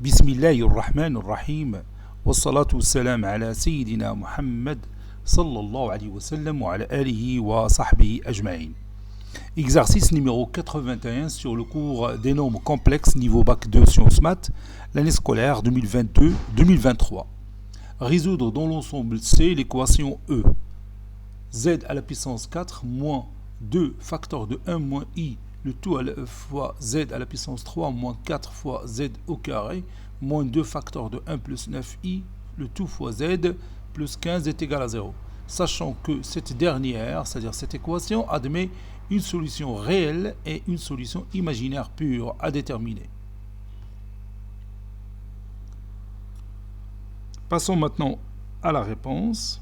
بسم الله الرحمن الرحيم والصلاة والسلام على سيدنا محمد صلى الله عليه وسلم وعلى آله وصحبه أجمعين. Exercice numéro 81 sur le cours des nombres complexes niveau bac 2 sciences maths, l'année scolaire 2022-2023. Résoudre dans l'ensemble C l'équation E. Z à la puissance 4 moins 2 facteur de 1 moins I, le tout à la fois Z à la puissance 3 moins 4 fois Z au carré, moins 2 facteur de 1 plus 9I, le tout fois Z plus 15 est égal à 0. Sachant que cette dernière, c'est-à-dire cette équation, admet une solution réelle et une solution imaginaire pure à déterminer. Passons maintenant à la réponse.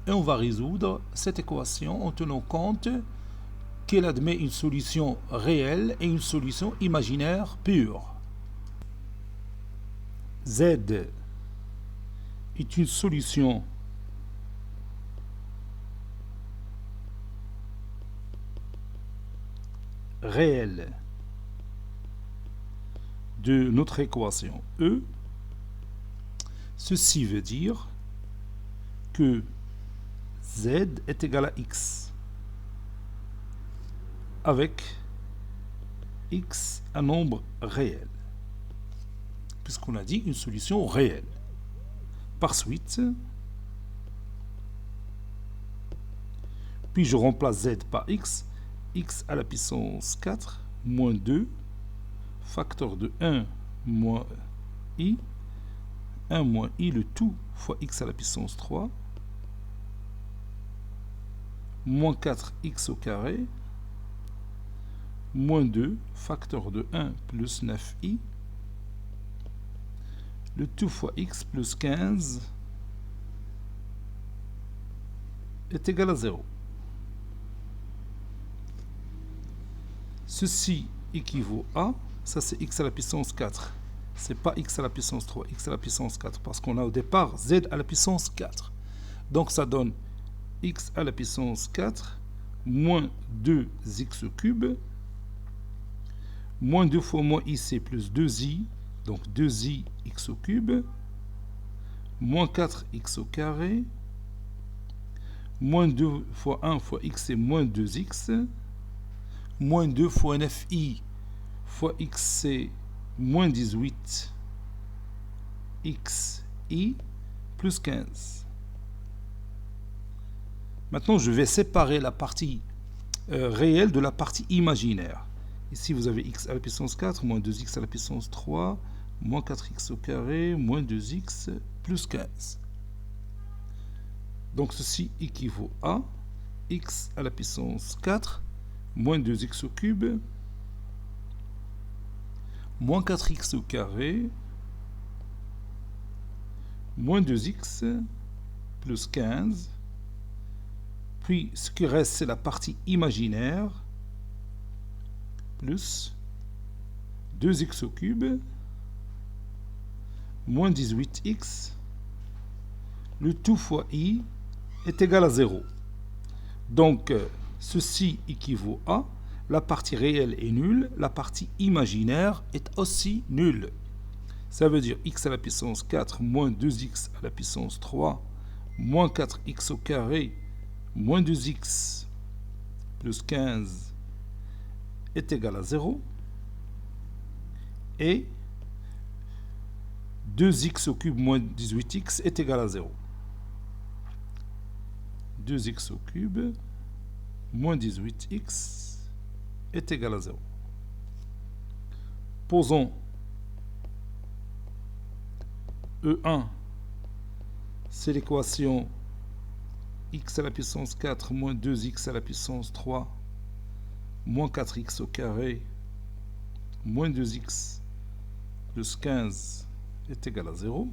Et on va résoudre cette équation en tenant compte qu'elle admet une solution réelle et une solution imaginaire pure. Z est une solution réelle de notre équation E. Ceci veut dire que Z est égal à X avec X un nombre réel, puisqu'on a dit une solution réelle. Par suite, puis je remplace Z par X, X à la puissance 4 moins 2 facteur de 1 moins I, 1 moins I le tout fois X à la puissance 3 moins 4x au carré, moins 2, facteur de 1 plus 9i, le tout fois x plus 15 est égal à 0. Ceci équivaut à, ça c'est x à la puissance 4, c'est pas x à la puissance 3, x à la puissance 4, parce qu'on a au départ z à la puissance 4. Donc ça donne x à la puissance 4 moins 2x au cube moins 2 fois moins i c'est plus 2i, donc 2i x au cube moins 4x au carré moins 2 fois 1 fois x c'est moins 2x moins 2 fois 9i fois x c'est moins 18 xi plus 15. Maintenant, je vais séparer la partie réelle de la partie imaginaire. Ici, vous avez x à la puissance 4, moins 2x à la puissance 3, moins 4x au carré, moins 2x, plus 15. Donc, ceci équivaut à x à la puissance 4, moins 2x au cube, moins 4x au carré, moins 2x, plus 15. Puis, ce qui reste, c'est la partie imaginaire, plus 2x au cube, moins 18x, le tout fois i est égal à 0. Donc, ceci équivaut à, la partie réelle est nulle, la partie imaginaire est aussi nulle. Ça veut dire x à la puissance 4 moins 2x à la puissance 3, moins 4x au carré, moins 2x plus 15 est égal à 0 et 2x au cube moins 18x est égal à 0. 2x au cube moins 18x est égal à 0. Posons E1, c'est l'équation x à la puissance 4 moins 2x à la puissance 3 moins 4x au carré moins 2x plus 15 est égal à 0.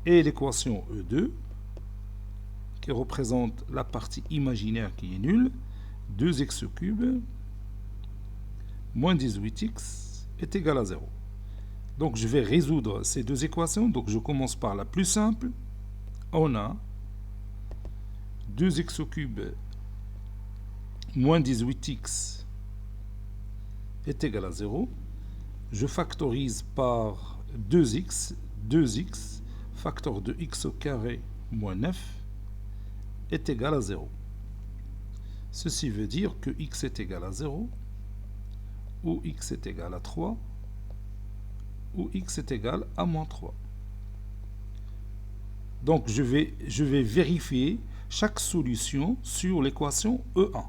Et l'équation E2 qui représente la partie imaginaire qui est nulle, 2x au cube moins 18x est égal à 0. Donc je vais résoudre ces deux équations. Donc je commence par la plus simple. On a 2x au cube moins 18x est égal à 0. Je factorise par 2x. 2x, facteur de x au carré moins 9, est égal à 0. Ceci veut dire que x est égal à 0, ou x est égal à 3, ou x est égal à moins 3. Donc je vais vérifier chaque solution sur l'équation E1.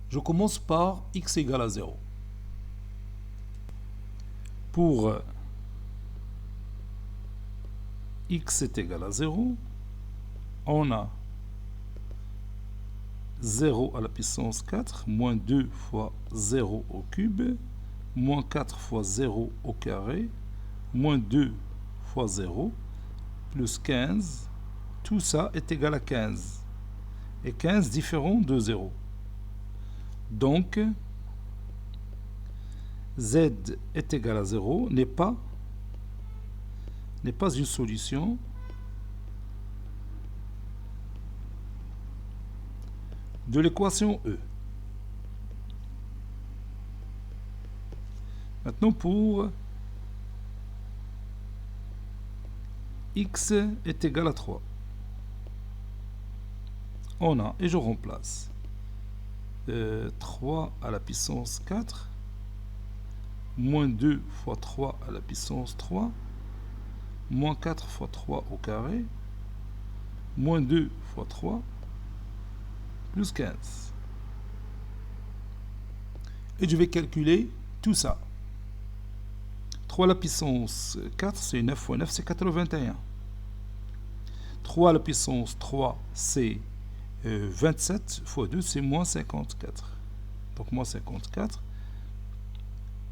Je commence par x égale à 0. Pour x est égal à 0, on a 0 à la puissance 4, moins 2 fois 0 au cube, moins 4 fois 0 au carré, moins 2 fois 0, plus 15. Tout ça est égal à 15. Et 15 différent de 0. Donc, z est égal à 0 n'est pas une solution de l'équation E. Maintenant, pour x est égal à 3. On a, et je remplace, 3 à la puissance 4, moins 2 fois 3 à la puissance 3, moins 4 fois 3 au carré, moins 2 fois 3, plus 15. Et je vais calculer tout ça. 3 à la puissance 4, c'est 9 fois 9, c'est 81. 3 à la puissance 3, c'est 27 fois 2, c'est moins 54. Donc moins 54.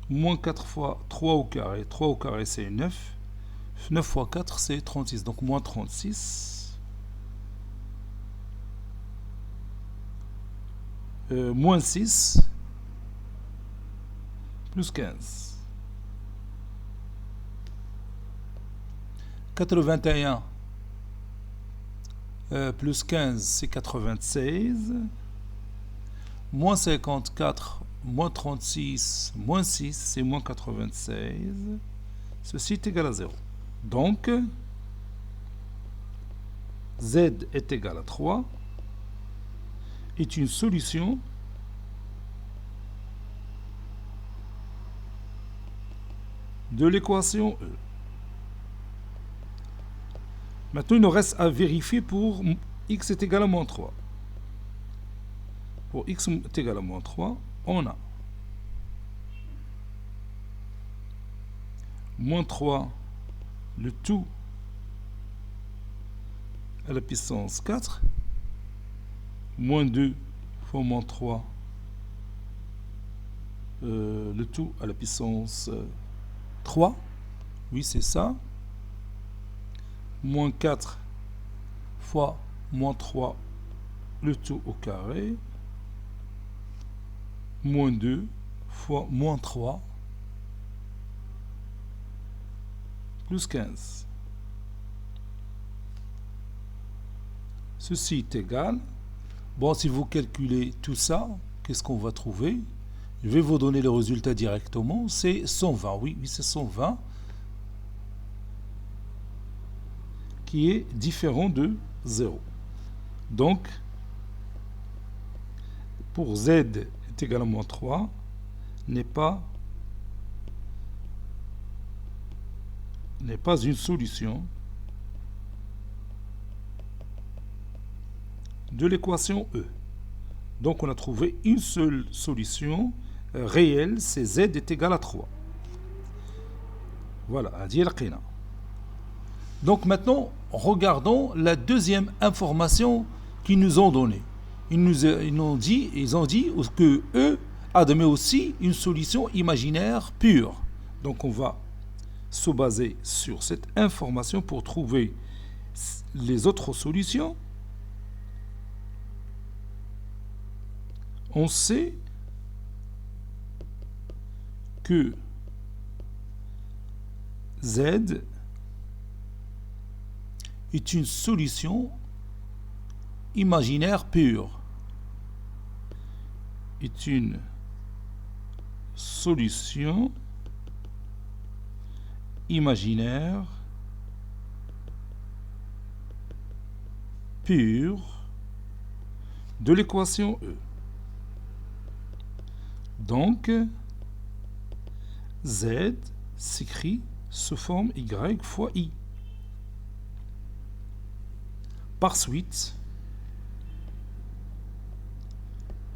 Moins 4 fois 3 au carré. 3 au carré, c'est 9. 9 fois 4, c'est 36. Donc moins 36. Moins 6. Plus 15. 81. Plus 15, c'est 96. Moins 54, moins 36, moins 6, c'est moins 96. Ceci est égal à 0. Donc, z est égal à 3 est une solution de l'équation E. Maintenant, il nous reste à vérifier pour x est égal à moins 3. Pour x est égal à moins 3, on a moins 3, le tout à la puissance 4, moins 2 fois moins 3, le tout à la puissance 3, oui c'est ça, moins 4 fois moins 3, le tout au carré, moins 2 fois moins 3, plus 15. Ceci est égal. Bon, si vous calculez tout ça, qu'est-ce qu'on va trouver? Je vais vous donner le résultat directement. C'est 120. Oui, c'est 120. Qui est différent de 0. Donc, pour z est égal à moins 3, n'est pas une solution de l'équation E. Donc, on a trouvé une seule solution réelle, c'est z est égal à 3. Voilà, Adi al-Qina. Donc maintenant, regardons la deuxième information qu'ils nous ont donnée. Ils ont dit que E admet aussi une solution imaginaire pure. Donc on va se baser sur cette information pour trouver les autres solutions. On sait que Z est une solution imaginaire pure. Est une solution imaginaire pure de l'équation E. Donc, Z s'écrit sous forme Y fois I. Par suite,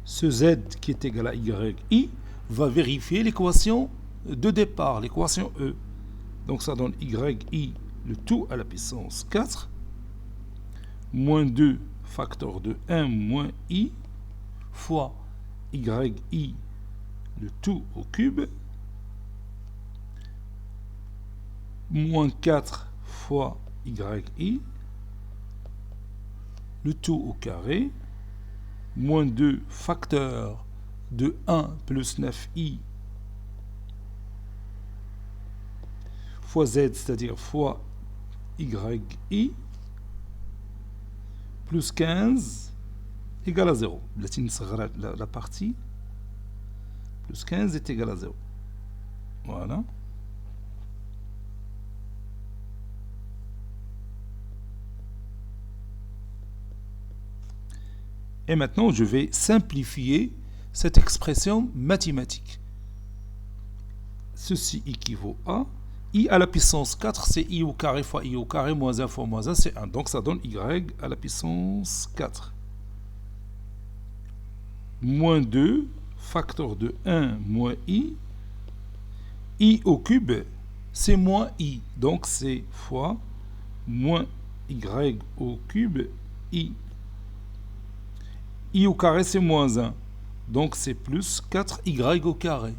ce Z qui est égal à YI va vérifier l'équation de départ, l'équation E. Donc ça donne YI, le tout à la puissance 4, moins 2 facteur de 1 moins I, fois YI, le tout au cube, moins 4 fois YI, le tout au carré, moins 2 facteur de 1 plus 9i fois z, c'est-à-dire fois yi, plus 15 égale à 0. La partie plus 15 est égale à 0. Voilà. Et maintenant, je vais simplifier cette expression mathématique. Ceci équivaut à I à la puissance 4, c'est I au carré fois I au carré, moins 1 fois moins 1, c'est 1. Donc ça donne Y à la puissance 4. Moins 2, facteur de 1 moins I. I au cube, c'est moins I. Donc c'est fois moins Y au cube I. I au carré, c'est moins 1. Donc c'est plus 4Y au carré.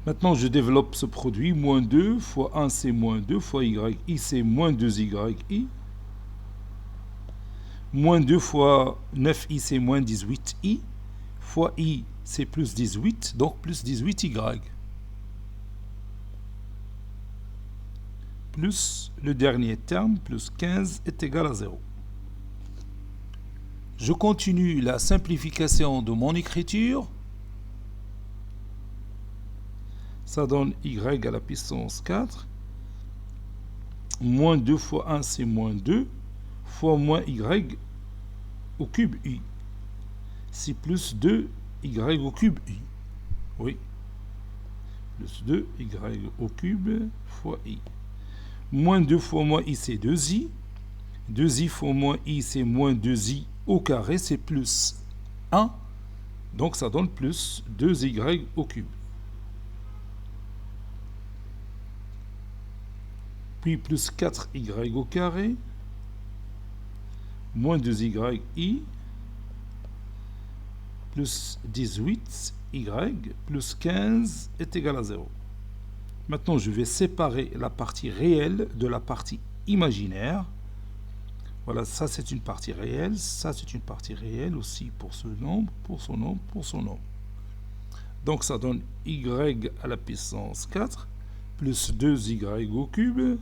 Maintenant, je développe ce produit. Moins 2 fois 1, c'est moins 2 fois YI, c'est moins 2YI. Moins 2 fois 9i, c'est moins 18i. Fois i, c'est plus 18, donc plus 18y. Plus le dernier terme, plus 15, est égal à 0. Je continue la simplification de mon écriture. Ça donne y à la puissance 4. Moins 2 fois 1, c'est moins 2. Fois moins y au cube i. C'est plus 2y au cube i. Oui. Plus 2y au cube fois i. Moins 2 fois moins i, c'est 2i. 2i fois moins i, c'est moins 2i au carré, c'est plus 1. Donc ça donne plus 2y au cube. Puis plus 4y au carré, moins 2y, plus 18y, plus 15 est égal à 0. Maintenant, je vais séparer la partie réelle de la partie imaginaire. Voilà, ça c'est une partie réelle, ça c'est une partie réelle aussi pour ce nombre, pour son nombre, pour son nombre. Donc ça donne y à la puissance 4, plus 2y au cube,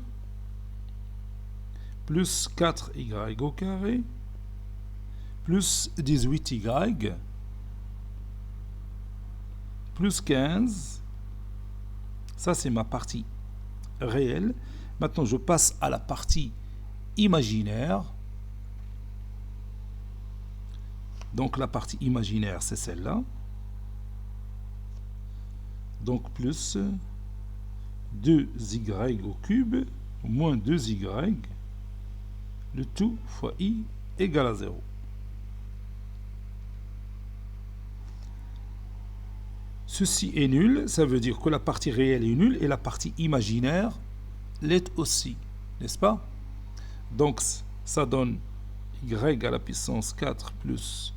plus 4y au carré, plus 18y, plus 15. Ça, c'est ma partie réelle. Maintenant, je passe à la partie imaginaire. Donc, la partie imaginaire, c'est celle-là. Donc, plus 2y au cube, moins 2y, le tout fois i égale à 0. Ceci est nul, ça veut dire que la partie réelle est nulle et la partie imaginaire l'est aussi, n'est-ce pas? Donc ça donne y à la puissance 4 plus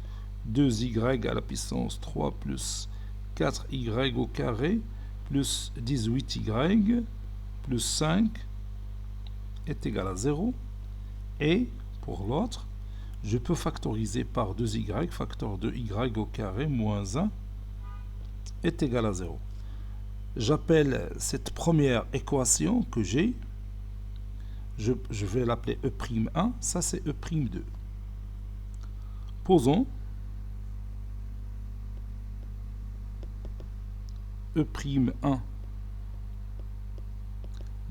2y à la puissance 3 plus 4y au carré plus 18y plus 5 est égal à 0. Et pour l'autre, je peux factoriser par 2y, facteur de y au carré moins 1 est égal à 0. J'appelle cette première équation que j'ai, je vais l'appeler E'1, ça c'est E'2. Posons E'1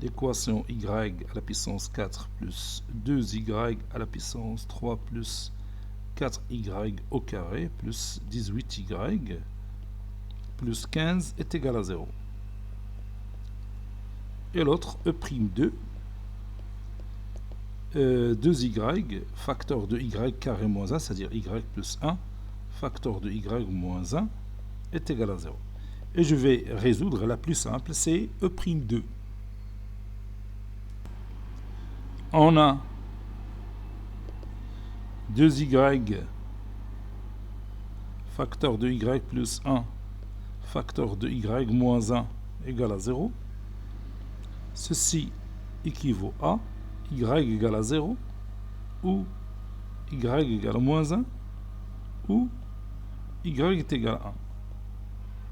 l'équation y à la puissance 4 plus 2y à la puissance 3 plus 4y au carré plus 18y plus 15 est égal à 0. Et l'autre, E'2, 2y, facteur de y carré moins 1, c'est-à-dire y plus 1, facteur de y moins 1 est égal à 0. Et je vais résoudre la plus simple, c'est E'2. On a 2y facteur de y plus 1 facteur de y moins 1 égale à 0. Ceci équivaut à y égale à 0 ou y égale à moins 1 ou y est égal à 1.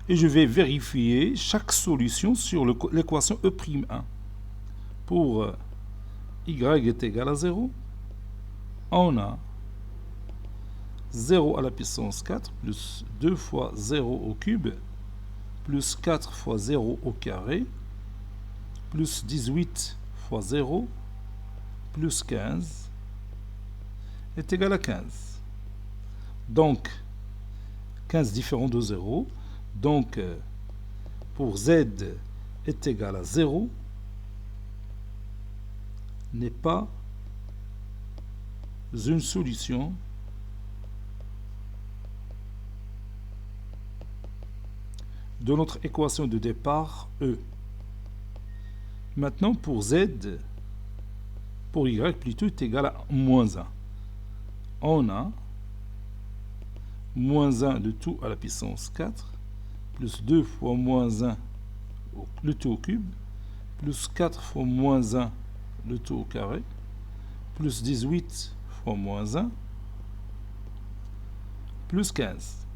Et je vais vérifier chaque solution sur l'équation E'1. Pour y est égal à 0, on a 0 à la puissance 4 plus 2 fois 0 au cube plus 4 fois 0 au carré plus 18 fois 0 plus 15 est égal à 15. Donc 15 différent de 0. Donc pour z est égal à 0 n'est pas une solution de notre équation de départ E. Maintenant, pour z, pour y plutôt, est égal à moins 1. On a moins 1 le tout à la puissance 4, plus 2 fois moins 1 le tout au cube, plus 4 fois moins 1 le tout au carré, plus 18 fois moins 1, plus 15.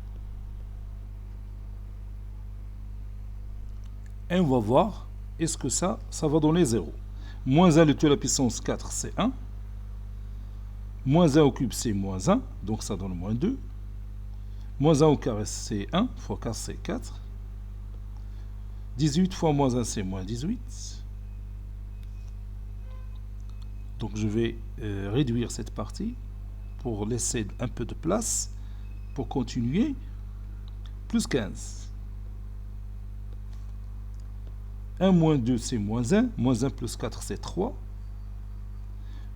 Et on va voir, est-ce que ça va donner 0. Moins 1 le tout à la puissance 4, c'est 1. Moins 1 au cube, c'est moins 1, donc ça donne moins 2. Moins 1 au carré, c'est 1, fois 4, c'est 4. 18 fois moins 1, c'est moins 18. Donc je vais réduire cette partie pour laisser un peu de place pour continuer. Plus 15. 1 moins 2, c'est moins 1. Moins 1 plus 4, c'est 3.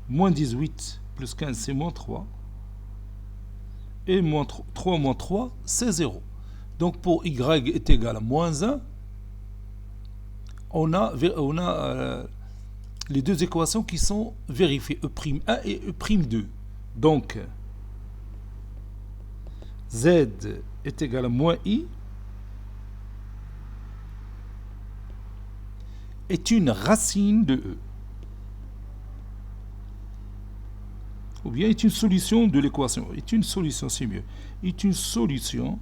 Moins 18 plus 15, c'est moins 3. Et moins 3 moins 3, c'est 0. Donc pour y est égal à moins 1, on a les deux équations qui sont vérifiées, E'1 et E'2. Donc, z est égal à moins i est une racine de E. Ou bien est une solution de l'équation. Est une solution, c'est mieux. Est une solution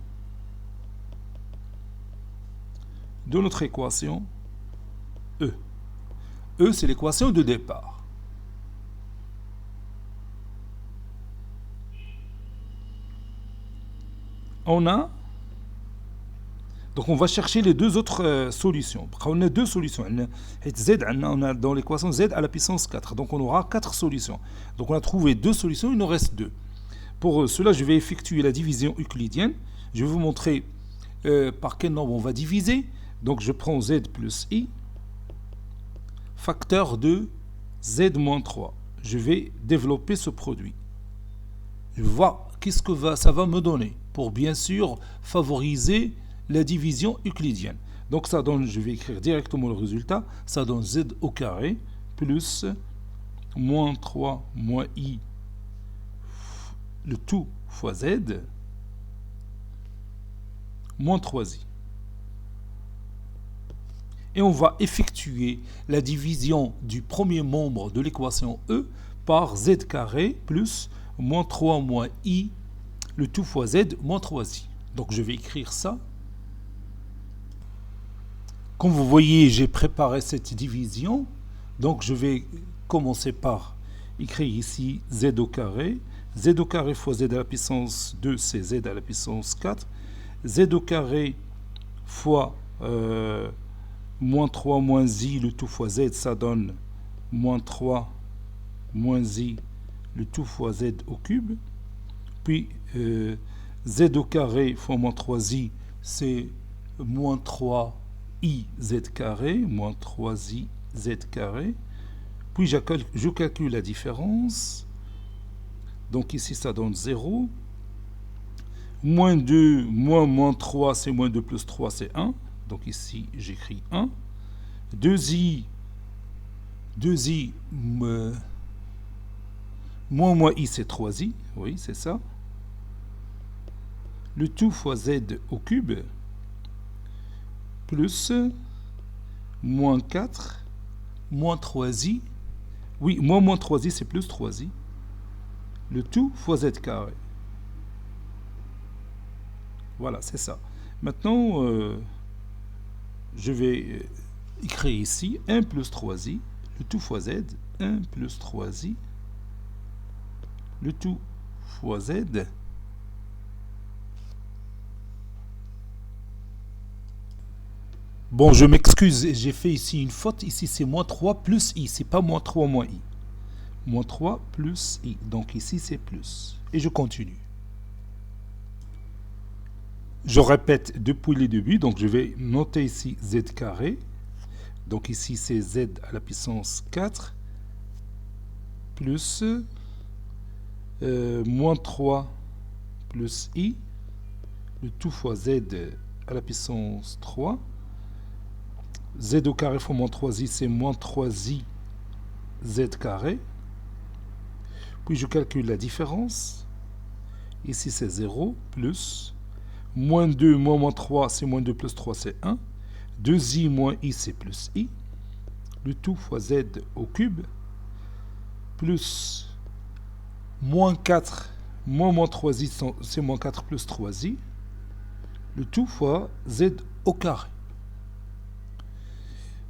de notre équation E. E, c'est l'équation de départ. On a... Donc on va chercher les deux autres solutions. On a deux solutions. Z, on a dans l'équation z à la puissance 4. Donc on aura 4 solutions. Donc on a trouvé 2 solutions, il nous reste 2. Pour cela, je vais effectuer la division euclidienne. Je vais vous montrer par quel nombre on va diviser. Donc je prends z plus i, facteur de z moins 3. Je vais développer ce produit. Je vais voir qu'est-ce que ça va me donner pour bien sûr favoriser la division euclidienne. Donc ça donne, je vais écrire directement le résultat, ça donne z au carré plus moins 3 moins i le tout fois z moins 3i. Et on va effectuer la division du premier membre de l'équation E par z carré plus moins 3 moins i le tout fois z moins 3i. Donc je vais écrire ça. Comme vous voyez, j'ai préparé cette division. Donc je vais commencer par écrire ici z au carré. z au carré fois z à la puissance 2, c'est z à la puissance 4. Z au carré fois moins 3 moins i, le tout fois z, ça donne moins 3 moins i, le tout fois z au cube. Puis z au carré fois moins 3i, c'est moins 3i z carré, moins 3i z carré. Puis je calcule la différence. Donc ici, ça donne 0. Moins 2, moins 3, c'est moins 2 plus 3, c'est 1. Donc ici, j'écris 1. 2i, moins i, c'est 3i. Oui, c'est ça. Le tout fois z au cube, plus moins 4, moins 3i. Oui, moins 3i, c'est plus 3i. Le tout fois z carré. Voilà, c'est ça. Maintenant, je vais écrire ici 1 plus 3i, le tout fois z, 1 plus 3i, le tout fois z. Bon, je m'excuse, j'ai fait ici une faute. Ici, c'est moins 3 plus i, c'est pas moins 3 moins i. Moins 3 plus i, donc ici, c'est plus. Et je continue. Je répète depuis le début, donc je vais noter ici z carré. Donc ici, c'est z à la puissance 4 plus moins 3 plus i, le tout fois z à la puissance 3. Z au carré fois moins 3i, c'est moins 3i z carré. Puis je calcule la différence. Ici, c'est 0 plus moins 2 moins 3, c'est moins 2 plus 3, c'est 1. 2i moins i, c'est plus i. Le tout fois z au cube. Plus moins 4, moins 3i, c'est moins 4 plus 3i. Le tout fois z au carré.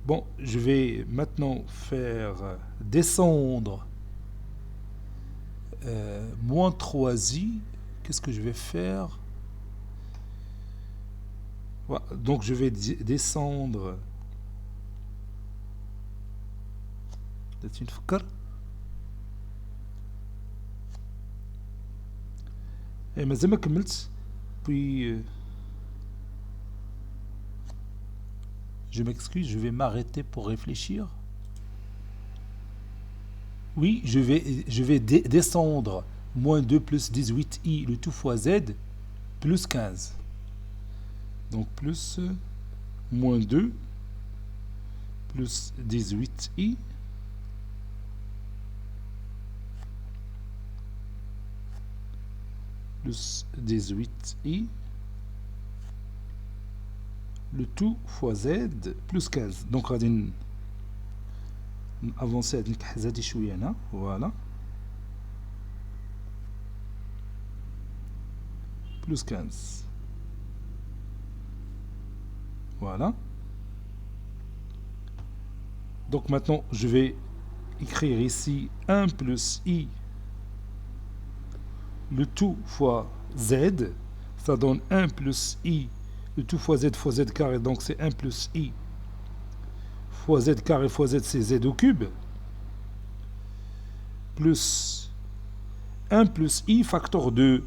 Bon, je vais maintenant faire descendre moins 3i. Qu'est-ce que je vais faire? Voilà, donc je vais descendre. Et مازال ما كملت. Puis je m'excuse, je vais m'arrêter pour réfléchir. Oui, je vais descendre moins 2 plus 18i, le tout fois z, plus 15. Donc plus moins 2 plus 18i plus 18i, le tout fois z plus 15. Donc غادي avancer هاد الكحزه دي شويه هنا. Voilà. Plus 15. Voilà. Donc maintenant, je vais écrire ici 1 plus i, le tout fois z. Ça donne 1 plus i, le tout fois z carré. Donc c'est 1 plus i fois z carré fois z, c'est z au cube. Plus 1 plus i facteur 2,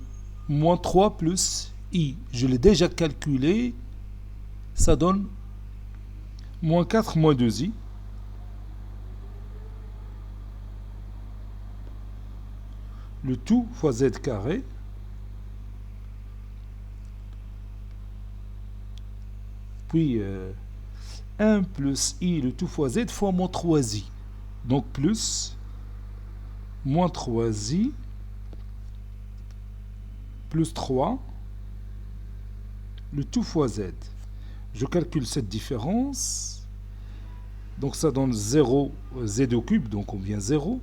moins 3 plus i. Je l'ai déjà calculé. Ça donne moins 4 moins 2i. Le tout fois z carré. Puis 1 plus i, le tout fois z fois moins 3i. Donc plus moins 3i plus 3, le tout fois z. Je calcule cette différence. Donc ça donne 0 z au cube, donc on vient 0.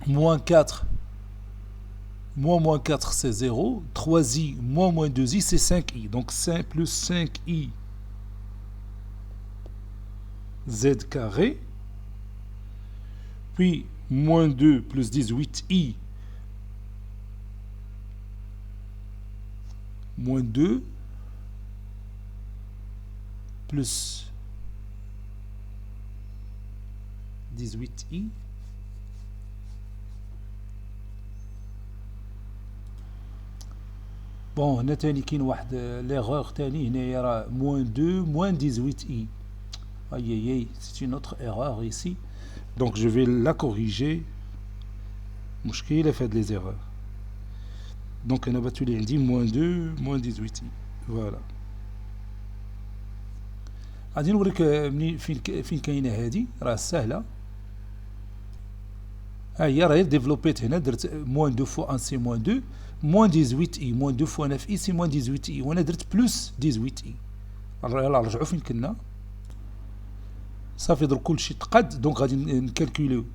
Moins 4, moins 4 c'est 0. 3i moins 2i c'est 5i. Donc 5 plus 5i z carré. Puis moins 2 plus 18i moins 2 plus 18i بون هنا تاني كاين واحد ليغور تاني هنايا راه moins 2 moins 18i. Aïe aïe aïe, c'est une autre erreur ici. Donc je vais la corriger. مشكلة في هاد les erreurs. Donc أنا بتولي عندي moins 2 moins 18i. Voilà. غادي نوريك منين فين كاينة هادي راه سهلة. ها هي راه ديفلوبيت هنا درت moins 2 fois 1 c'est moins 2 moins 18i moins 2 fois 9i c'est moins 18i وانا درت plus 18i. يلا نرجعو فين كنا. صافي درك كلشي تقاد دونك غادي نكالكوليو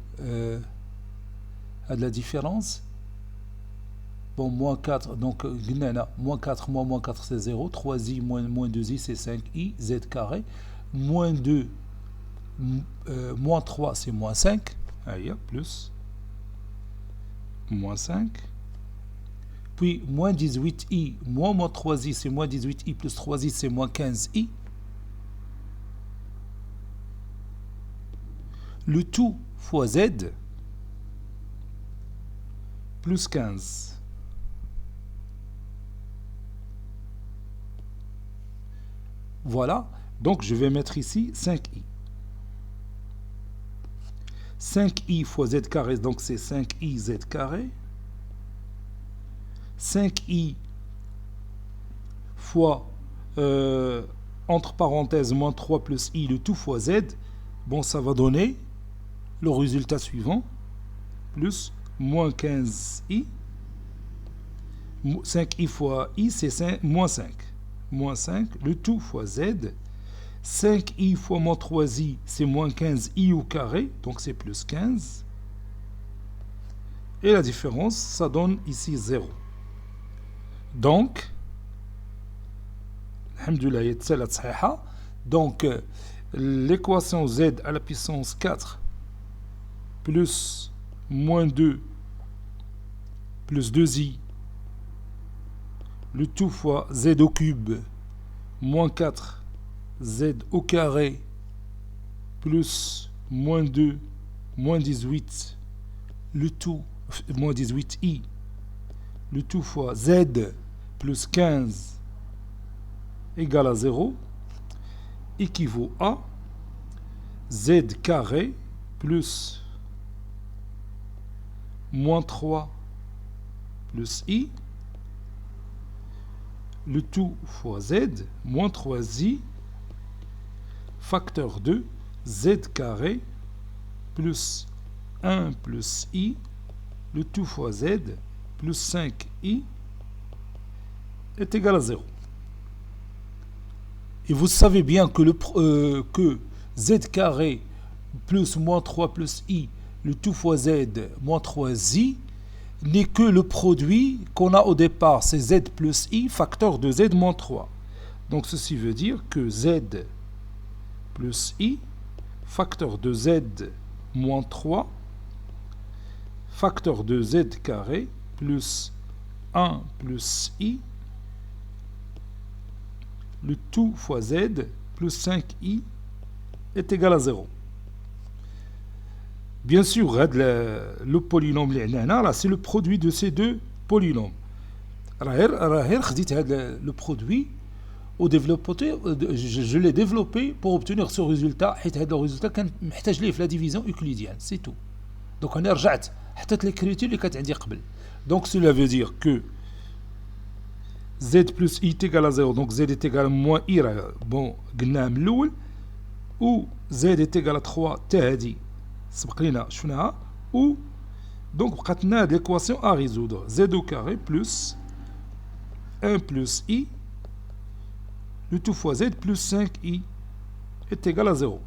هاد لا ديفيرونس. Bon, moins 4, donc, moins 4, moins 4, c'est 0. 3i, moins 2i, c'est 5i, z carré. Moins 2, moins 3, c'est moins 5. Aïe, plus. Moins 5. Puis, moins 18i, moins 3i, c'est moins 18i, plus 3i, c'est moins 15i. Le tout fois z, plus 15. Voilà, donc je vais mettre ici 5i. 5i fois z carré, donc c'est 5i z carré. 5i fois, entre parenthèses, moins 3 plus i, le tout fois z. Bon, ça va donner le résultat suivant. Plus moins 15i. 5i fois i, c'est moins 5. Moins 5, le tout fois z. 5i fois moins 3i, c'est moins 15i au carré, donc c'est plus 15. Et la différence, ça donne ici 0. Donc, alhamdoulilah, donc l'équation z à la puissance 4 plus moins 2 plus 2i le tout fois z au cube moins 4 z au carré plus moins 2 moins 18 le tout moins 18i le tout fois z plus 15 égale à 0 équivaut à z carré plus moins 3 plus i le tout fois z moins 3i facteur de z carré plus 1 plus i le tout fois z plus 5i est égal à 0. Et vous savez bien que, que z carré plus moins 3 plus i le tout fois z moins 3i n'est que le produit qu'on a au départ, c'est z plus i facteur de z moins 3. Donc ceci veut dire que z plus i facteur de z moins 3 facteur de z carré plus 1 plus i le tout fois z plus 5i est égal à 0. Bien sûr, le polynôme là, c'est le produit de ces deux polynômes. Le produit au développé, je l'ai développé pour obtenir ce résultat. Le résultat كان محتاج ليه في la division euclidienne, c'est tout. Donc أنا رجعت حطيت l'écriture اللي كانت عندي قبل. Donc cela veut dire que z plus i est égal à 0, donc z est égal à moins i. Bon, قلناها من الأول. Ou z est égal à 3 تا هادي سبق لينا شفناها. Ou donc بقات لنا هاد l'équation à résoudre. Z au carré plus 1 plus i le tout fois z plus 5i est égal à 0.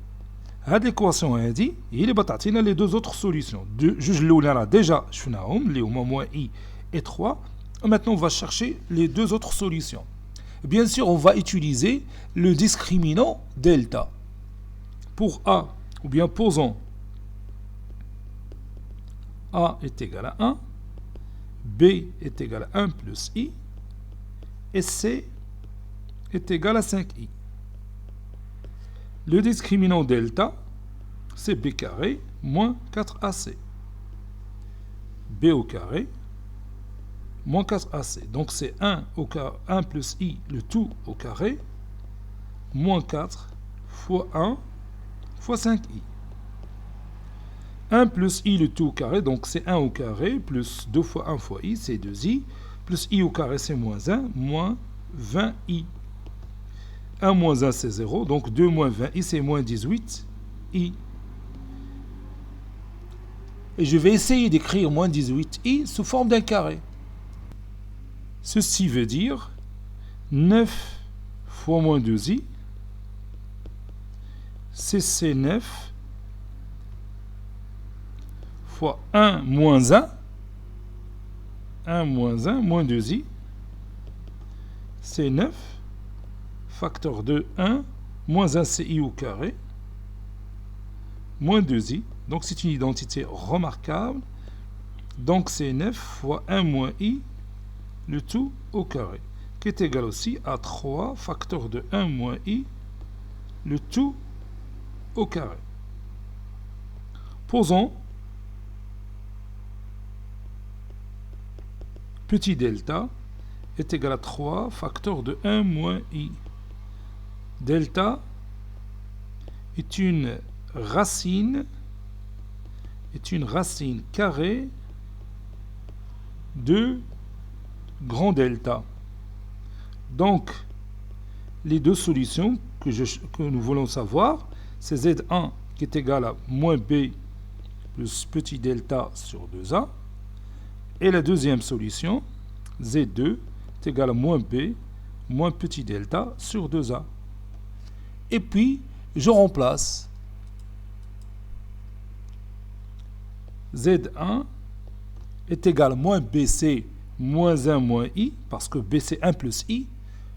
هاد l'équation هادي هي اللي بتعطينا les deux autres solutions. جوج الاولى راه ديجا شفناهم اللي هما moins i et 3. Maintenant on va chercher les deux autres solutions. Bien sûr, on va utiliser le discriminant delta. Pour a, ou bien posons a est égal à 1, b est égal à 1 plus i, et C est égal à 5i. Le discriminant delta, c'est B carré moins 4AC. B au carré moins 4AC. Donc c'est 1 plus I, le tout au carré, moins 4 fois 1 fois 5i. 1 plus I, le tout au carré, donc c'est 1 au carré, plus 2 fois 1 fois I, c'est 2i, plus I au carré, c'est moins 1, moins 20i. 1 moins 1, c'est 0, donc 2 moins 20i, c'est moins 18i. Et je vais essayer d'écrire moins 18i sous forme d'un carré. Ceci veut dire 9 fois moins 2i, c'est C9 fois 1 moins 1, 1 moins 1, moins 2i, c'est 9, facteur de 1, moins 1 c'est i au carré, moins 2i, donc c'est une identité remarquable, donc c'est 9 fois 1 moins i, le tout au carré, qui est égal aussi à 3 facteur de 1 moins i, le tout au carré. Posons petit delta est égal à 3 facteur de 1 moins i. Delta est une racine carrée de grand delta. Donc, les deux solutions que nous voulons savoir, c'est Z1 qui est égal à moins B plus petit delta sur 2A. Et la deuxième solution, Z2 est égal à moins B moins petit delta sur 2A. Et puis, je remplace Z1 est égal à moins BC moins 1 moins I, parce que B c'est 1 plus I,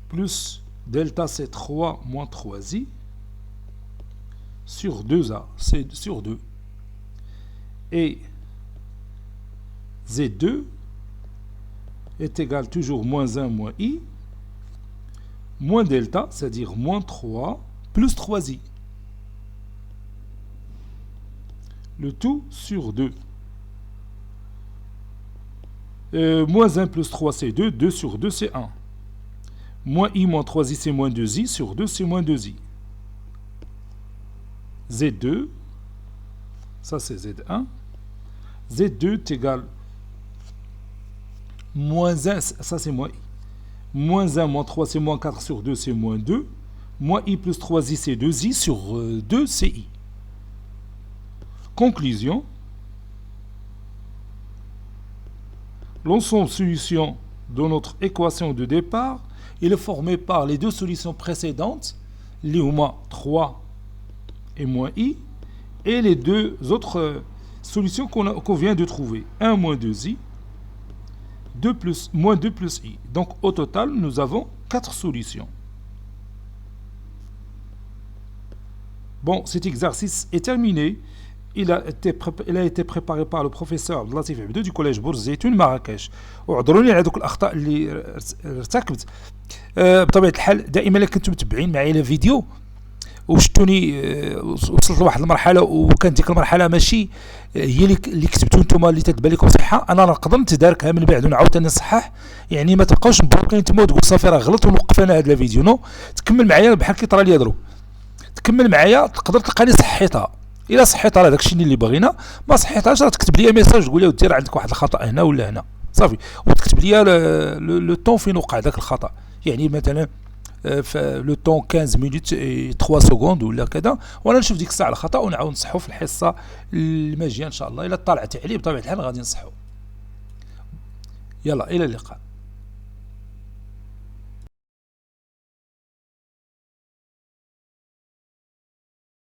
plus delta c'est 3 moins 3I, sur 2A, c'est sur 2. Et Z2 est égal toujours moins 1 moins I, moins delta, c'est-à-dire moins 3, plus 3I. Le tout sur 2. Moins 1 plus 3, c'est 2. 2 sur 2, c'est 1. Moins I moins 3I, c'est moins 2I. Sur 2, c'est moins 2I. Z2, ça c'est Z1. Z2 est égal moins 1, ça c'est moins I. Moins 1 moins 3, c'est moins 4 sur 2, c'est moins 2. Moins I plus 3I, c'est 2I. Sur 2, c'est I. Conclusion. L'ensemble solution de notre équation de départ, il est formé par les deux solutions précédentes, l'IOMA 3 et moins I, et les deux autres solutions qu'on vient de trouver, 1 moins 2I, 2 plus, moins 2 plus I. Donc au total, nous avons 4 solutions. Bon, cet exercice est terminé. Il a été préparé par le professeur عبد اللطيف عبدو du collège بورزيتون مراكش. واعذروني على دوك الاخطاء اللي ارتكبت. بطبيعه الحال دائما الا كنتم متبعين معايا الفيديو وشتوني وصلت لواحد المرحله وكانت ديك المرحله ماشي هي اللي كتبتو نتوما اللي تتبان لكم صحه، انا نقدر نتداركها من بعد ونعاود نصحح. يعني ما تبقاوش مبروكين نتوما وتقول صافي راه غلط ونوقف انا هذا الفيديو. نو، تكمل معايا بحال كي طرا ليا درو، تكمل معايا تقدر تلقاني صحيتها. الا صحيتها راه داكشي اللي بغينا، ما صحيتهاش راه تكتب لي ميساج تقول لي ودي راه عندك واحد الخطا هنا ولا هنا، صافي، وتكتب لي لو طون فين وقع داك الخطا. يعني مثلا لو طون 15 مينوت 3 سكوند ولا كذا، وانا نشوف ديك الساعه الخطا ونعاود نصحو في الحصه الماجيه ان شاء الله. الا طلعتي عليه بطبيعه الحال غادي نصحو. يلا الى اللقاء.